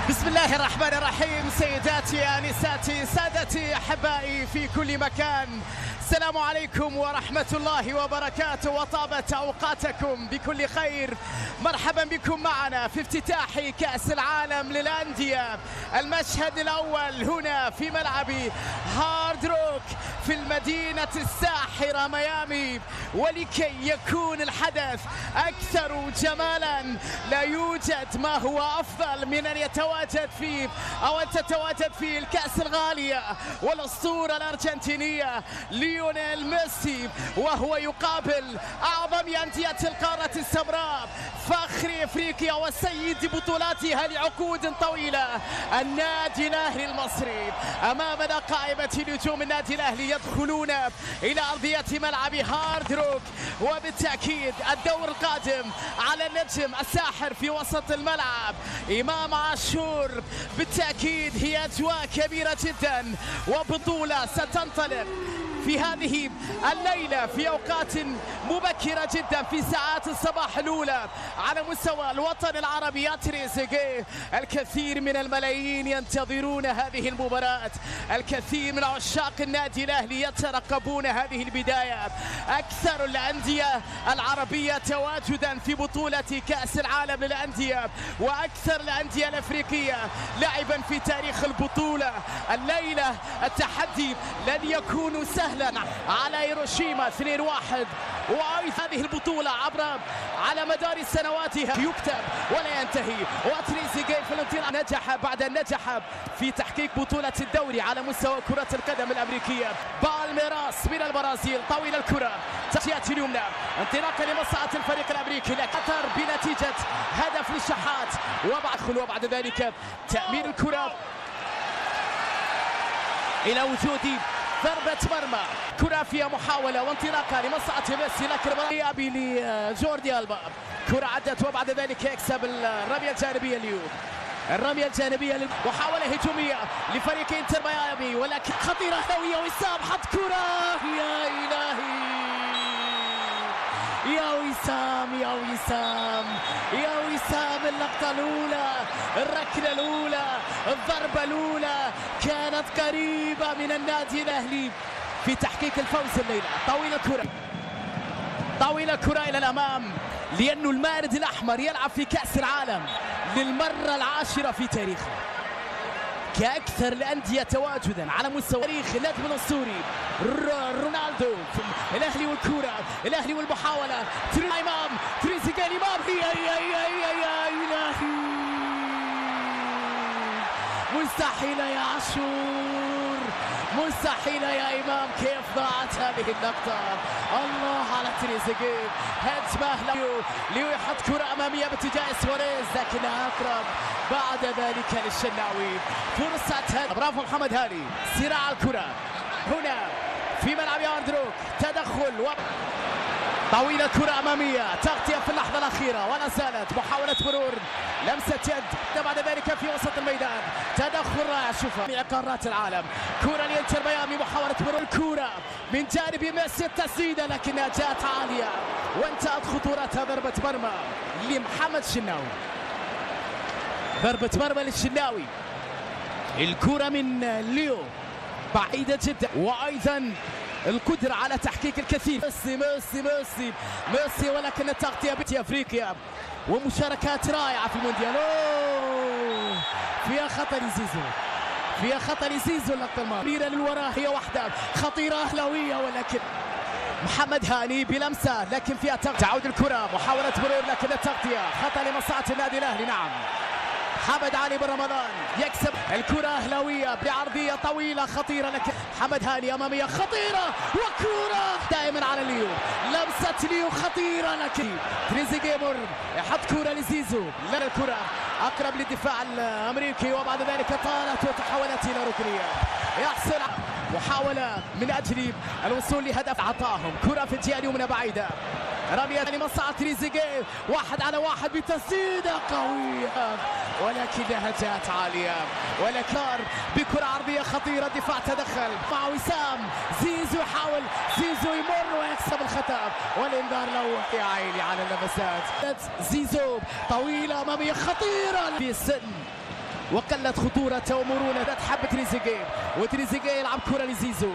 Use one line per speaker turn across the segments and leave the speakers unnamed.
بسم الله الرحمن الرحيم. سيداتي انساتي سادتي احبائي في كل مكان، السلام عليكم ورحمة الله وبركاته، وطابت اوقاتكم بكل خير. مرحبا بكم معنا في افتتاح كأس العالم للأندية، المشهد الأول هنا في ملعب هارد روك في المدينة الساحرة ميامي. ولكي يكون الحدث أكثر جمالا، لا يوجد ما هو أفضل من أن يتواجد فيه أو أن تتواجد فيه الكأس الغالية والأسطورة الأرجنتينية ليونيل ميسي، وهو يقابل أعظم أندية القارة السمراء، فخر إفريقيا وسيد بطولاتها لعقود طويلة، النادي الأهلي المصري. أمامنا قائمة نجوم النادي الأهلي يدخلون إلى أرضية ملعب هارد روك، وبالتأكيد الدور القادم على النجم الساحر في وسط الملعب إمام عاشور. بالتأكيد هي أجواء كبيرة جدا وبطولة ستنطلق في هذه الليلة في أوقات مبكرة جدا في ساعات الصباح الأولى على مستوى الوطن العربي. يا تريزيجيه، الكثير من الملايين ينتظرون هذه المباراة، الكثير من عشاق النادي الأهلي يترقبون هذه البداية. أكثر الأندية العربية تواجدا في بطولة كأس العالم للأندية، وأكثر الأندية الأفريقية لعبا في تاريخ البطولة. الليلة التحدي لن يكون سهلا على هيروشيما 2-1، وهذه البطولة على مدار سنواتها يكتب ولا ينتهي. وتريزيجيه في الانطلاق نجح بعد أن نجح في تحقيق بطولة الدوري على مستوى كرة القدم الأمريكية. بالميراس من البرازيل، طويل الكرة تأتي اليمنى انطلاقا لمصلحة الفريق الأمريكي، لقطر بنتيجة هدف للشحات، وبعد ذلك تأمير الكرة إلى وجود ضربة مرمى. كرة فيها محاولة وانطلاقها لمصلحة ميسي، لكن إيابي لجوردي ألبا. كرة عدت وبعد ذلك يكسب الرمية الجانبية اليوم. الرمية الجانبية محاولة هجومية لفريق انتر ميامي، ولكن خطيرة هوية. وسام حط كرة، يا إلهي يا وسام يا وسام يا وسام. اللقطة الأولى، الركلة الأولى، الضربة الأولى كانت قريبة من النادي الأهلي في تحقيق الفوز الليلة. طويلة الكرة إلى الأمام، لأنه المارد الأحمر يلعب في كأس العالم للمرة العاشرة في تاريخه، كأكثر الأندية تواجدا على مستوى تاريخ النجم الأسطوري رونالدو. الأهلي والكرة، الأهلي والمحاولة، إمام تريزيجيه. إمام يا إلهي، مستحيل يا عاشور، مستحيل يا إمام. كيف ضاعت هذه اللقطة؟ الله على تريزيجيه، هجمة ليو يحط كرة أمامية باتجاه سواريز، لكنها أقرب بعد ذلك للشناوي. فرصة برافو محمد هاني. صراع الكرة هنا في ملعب هارد روك، تدخل طويلة كرة أمامية، تغطية في اللحظة الأخيرة، ولا زالت محاولة مرور، لمسة يد بعد ذلك في وسط الميدان، تدخل رائع. شوفها قارات العالم، كرة لإنتر ميامي، محاولة مرور، الكرة من جانب ميسي، التسديدة لكنها جاءت عالية وانتهت خطورتها. ضربة مرمى لمحمد شناوي، ضربة مرمى للشناوي. الكرة من ليو بعيدة جدا، وأيضا القدرة على تحقيق الكثير. ميسي ولكن التغطية في أفريقيا ومشاركات رائعة في المونديال. فيها خطر زيزو، اللقطة الماضية للوراء هي واحدة خطيرة أهلاوية، ولكن محمد هاني بلمسة، لكن فيها تعود الكرة، محاولة مرور لكن التغطية خطأ لمصلحة النادي الأهلي. نعم، حمد علي بن رمضان يكسب الكرة أهلاوية بعرضية طويلة خطيرة، لكن حمد هاني أمامية خطيرة، وكرة دائما على ليو، لمسة ليو خطيرة، لكن تريزيجيه يحط كرة لزيزو، لا الكرة أقرب للدفاع الأمريكي، وبعد ذلك طالت وتحولت إلى ركنية. يحصل محاولة من أجل الوصول لهدف، عطاهم كرة في الجهة اليمنى بعيدة، رمية لمصلحة تريزيجيه، 1-على-1 بتسديدة قوية ولكنها جاءت عالية، ولكن بكرة عرضية خطيرة، دفاع تدخل مع وسام. زيزو يحاول، زيزو يمر ويكسب الخطأ، والإنذار له يا عيني على اللمسات. زيزو طويلة أمامية خطيرة في السن، وقلت خطورته ومرونة حب تريزيجيه، وتريزيجيه يلعب كرة لزيزو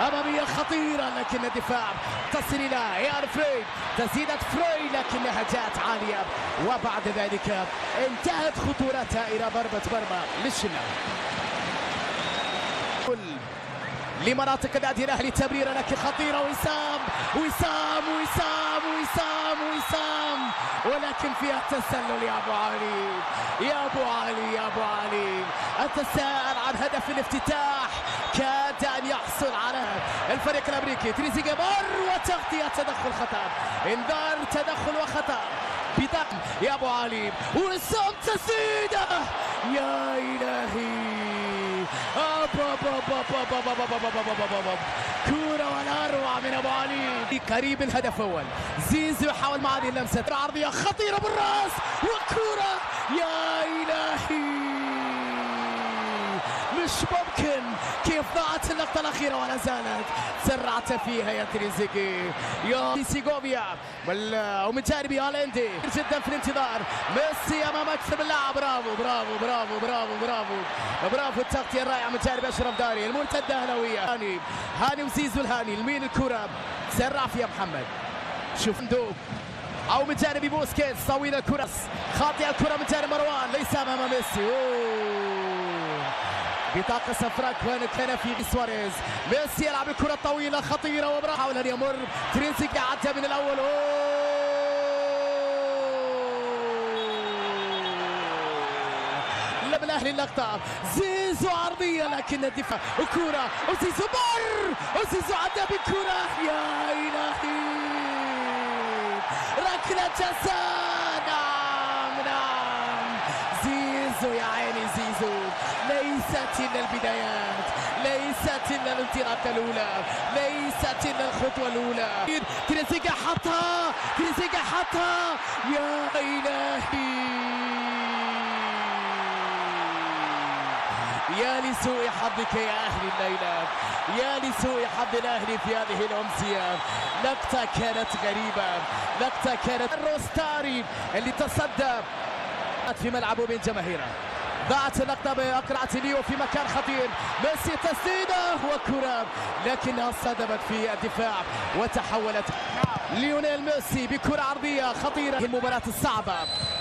أمامية خطيرة لكن الدفاع تصل إلى يان فري، تسديدة فري لكنها جاءت عالية وبعد ذلك انتهت خطورتها إلى ضربة مرمى للشناوي. لمناطق النادي الاهلي تمريره لكن خطيره، وسام وسام وسام وسام وسام ولكن فيها تسلل يا ابو علي، يا ابو علي، يا ابو علي. اتساءل عن هدف الافتتاح، كاد ان يحصل على الفريق الامريكي. تريزيجيه مر وتغطيه، تدخل خطا، انذار تدخل وخطا بدقم يا ابو علي، وسام تسديده يا الهي، كورة ولا أروع من أبو علي. قريب الهدف أول، زيزو يحاول مع هذه اللمسة عرضية خطيرة بالرأس وكورة يا إلهي، مش ممكن كيف ضاعت اللقطة الأخيرة ولا زالت سرعت فيها يا تريزيجيه يا سيغوفيا ومن جانب هولندي جدا في الانتظار. ميسي أمام أكثر من لاعب، برافو برافو برافو برافو برافو برافو التغطية الرائعة من جانب أشرف داري، المرتدة هلوية هاني وزيزو الهاني لمين الكرة سرع فيها محمد، شوف ندوب أو من جانب بوسكيتس طويلة الكرة خاطئة الكرة من جانب مروان، ليس أمام ميسي. بطاقة صفراء كان في سواريز، ميسي يلعب الكرة الطويلة خطيرة وبرا حاول أن يمر، تريزيجيه عدى من الأول. لم الأهلي اللقطة، زيزو عرضية لكن الدفاع وكرة وزيزو مر، وزيزو عدى بالكرة يا إلهي، ركلة جزاء. نعم نعم زيزو يا عيني زيزو، ليست إلا البدايات، ليست إلا الانطلاقة الأولى، ليست إلا الخطوة الأولى. تريزيجيه حطها، تريزيجيه حطها يا إلهي، يا لسوء حظك يا أهل الليلة، يا لسوء حظ الأهلي في هذه الأمسية. لقطة كانت غريبة، لقطة كانت الروستاري اللي تصدى في ملعبه بين جماهيره، ضاعت اللقطة بأقرعة ليو في مكان خطير، ميسي تسديده وكرة لكنها صدمت في الدفاع وتحولت. ليونيل ميسي بكرة عرضية خطيرة، المباراة الصعبة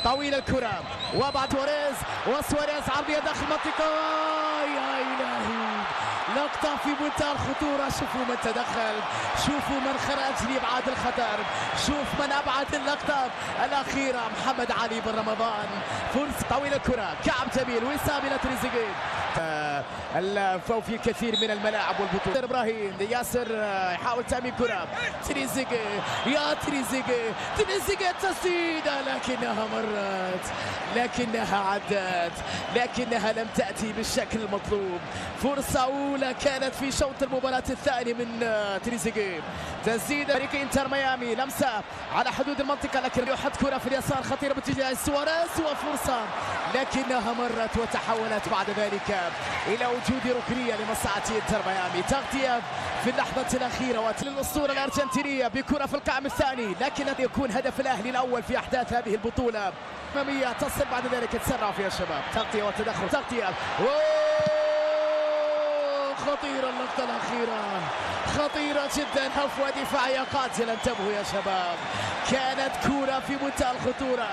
طويل الكرة وبعد سواريز، وسواريز عرضية داخل المنطقة يا إلهي، لقطة في منتهى الخطورة. شوفوا من تدخل، شوفوا من خرج لإبعاد الخطر، شوف من أبعد اللقطة الأخيرة، محمد علي بن رمضان. فرصة طويلة الكرة، كعب جميل وسام إلى تريزيجيه. في كثير من الملاعب والبطولات. ابراهيم ياسر يحاول تأمين كرة، تريزيجيه يا تريزيجيه، تريزيجيه تسديدة لكنها مرت، لكنها عدت، لكنها لم تأتي بالشكل المطلوب. فرصة أولى كانت في شوط المباراة الثاني من تريزيجيه، تسديدة فريق انتر ميامي، لمسة على حدود المنطقة لكن يحط كرة في اليسار خطيرة باتجاه سواريز وفرصة لكنها مرت وتحولت بعد ذلك إلى وجود ركنية لمصلحة انتر ميامي. تغطية في اللحظة الأخيرة للأسطورة الأرجنتينية بكرة في القائم الثاني، لكن يكون هدف الأهلي الأول في أحداث هذه البطولة. أمامية تصل بعد ذلك تسرع فيها الشباب، تغطية وتدخل، تغطية خطيرة اللقطة الأخيرة، خطيرة جدا، هفوة دفاعية قاتلة، انتبهوا يا شباب، كانت كرة في منتهى الخطورة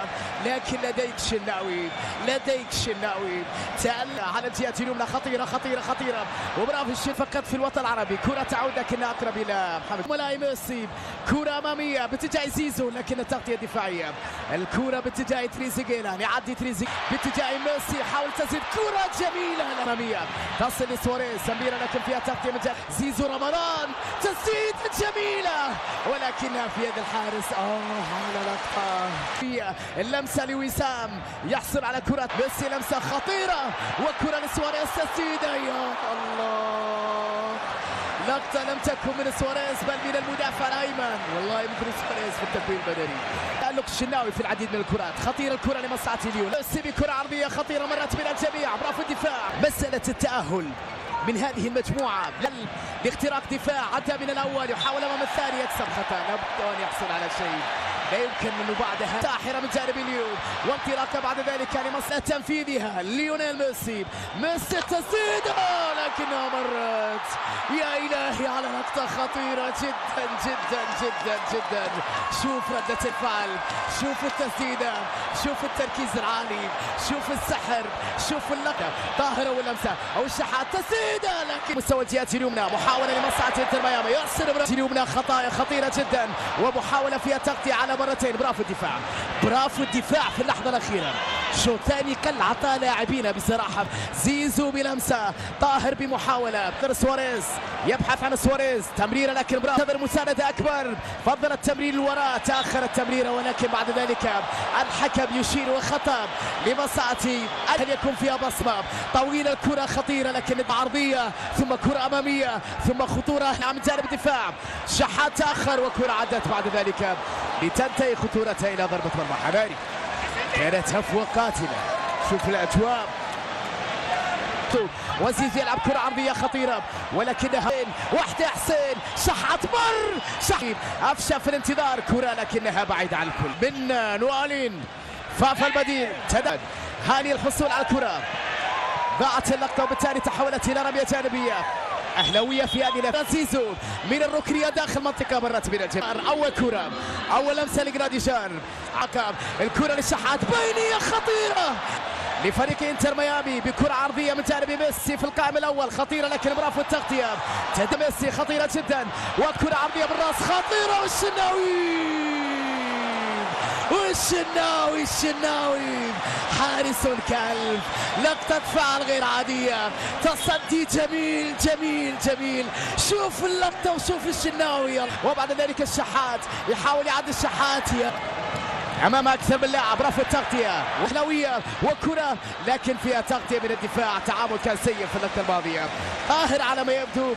لكن لديك شناوي، لديك شناوي تألق على الجهة اليمنى، خطيرة خطيرة خطيرة وبرافو الشيء فقط في الوطن العربي. كرة تعود لكنها أقرب إلى محمد ملاي ميسي، كرة أمامية باتجاه زيزو لكن التغطية دفاعية، الكرة باتجاه تريزيجيه، يعدي تريزيجيه باتجاه ميسي، حاول تسديد كرة جميلة أمامية تصل لسواريز، سميرة لكن فيها تغطية من زيزو، رمضان تسديدة جميلة ولكنها في يد الحارس. على لقطة هي اللمسة لوسام يحصل على كرة ميسي، لمسة خطيرة وكرة لسواريز، تسديدة يا الله، لقطة لم تكن من سواريز بل من المدافع الأيمن، والله مثل سواريز في التكوين البدني. تألق الشناوي في العديد من الكرات، خطيرة الكرة لمصلحة اليون، ميسي بكرة عرضية خطيرة مرت من الجميع، برافو الدفاع. مسألة التأهل من هذه المجموعة لاختراق دفاع، عدى من الأول يحاول أمام الثاني، يكسب خطأ، لابد أن يحصل على شيء لا يمكن انه بعدها ساحرة من جانب اليوم، وانطلاقة بعد ذلك لمسألة تنفيذها ليونيل ميسي. التسديدة لكنها مرت، يا إلهي على لقطة خطيرة جدا جدا جدا جدا. شوف ردة الفعل، شوف التسديدة، شوف التركيز العالي، شوف السحر، شوف اللقطة. طاهرة واللمسة أو الشحات، تسديدة لكن مستوى الجهات اليمنى، محاولة لمصلحة انتر ميامي، يرسل اليمنى خطيرة جدا، ومحاولة فيها تغطية على مرتين. برافو الدفاع، برافو الدفاع في اللحظة الأخيرة. شوط ثاني قل عطاء لاعبينا بصراحة. زيزو بلمسة، طاهر بمحاولة، سواريز يبحث عن سواريز، تمريرة لكن برافو، انتظر مساندة أكبر، فضل التمرير للوراء، تأخر التمريرة ولكن بعد ذلك الحكم يشير وخطب لمصلحة هل يكون فيها بصمة. طويلة الكرة خطيرة لكن عرضية، ثم كرة أمامية، ثم خطورة من جانب الدفاع. شحات تأخر وكرة عدت بعد ذلك لتنتهي خطورتها إلى ضربة مرمى. حماري كانت هفوة قاتلة. شوف الأجواء، وزيزو يلعب كرة عرضية خطيرة ولكنها واحدة. حسين شحات مر، شحيم أفشى في الانتظار، كرة لكنها بعيدة عن الكل من نوالين. فافا البديل تدد هاني الحصول على الكرة، ضاعت اللقطة وبالتالي تحولت إلى رمية جانبية أهلاوية في هذه. زيزو من الركنية داخل منطقة مرت من الجمهور. أول كرة، أول لمسة لجراديشار، عقب الكرة للشحات، بينية خطيرة لفريق انتر ميامي بكرة عرضية من جانب ميسي في القائم الأول، خطيرة لكن برافو التغطية. ميسي خطيرة جدا، وكرة عرضية بالراس خطيرة، والشناوي حارس الكلب، لقطة فعل غير عادية، تصدي جميل جميل جميل. شوف اللقطة وشوف الشناوي، وبعد ذلك الشحات يحاول يعدي الشحات أمام أكثر من لاعب. برافو التغطية وحلوية وكرة لكن فيها تغطية من الدفاع. تعامل كان سيء في اللقطة الماضية. طاهر على ما يبدو